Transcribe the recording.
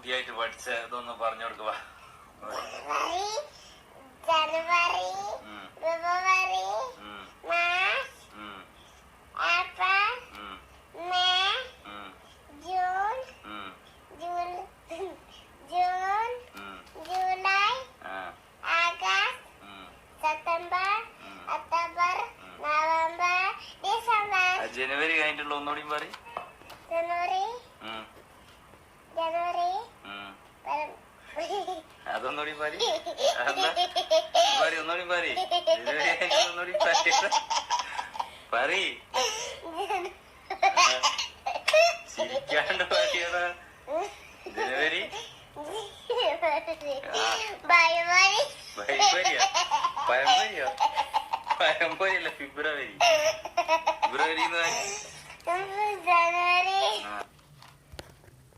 പുതിയായിട്ട് പഠിച്ച ഇതൊന്ന് പറഞ്ഞു കൊടുക്കുക. January, February, March, April, May, June, July, August, September, October, November, December. ജനുവരി കഴിഞ്ഞിട്ടുള്ള ഒന്നുകൂടി പറയും. ജനുവരി, അതൊന്നുകൂടി പറയും. ഒന്നുകൂടി പറയും. ഒന്നുകൂടി പറയും. ചിരിക്കാണ്ട് പറയടാ. ജനുവരി, പഴംപൊരിയോ? പഴംപൊരിയല്ല, ഫെബ്രുവരി. ഫെബ്രുവരി ജനുവരി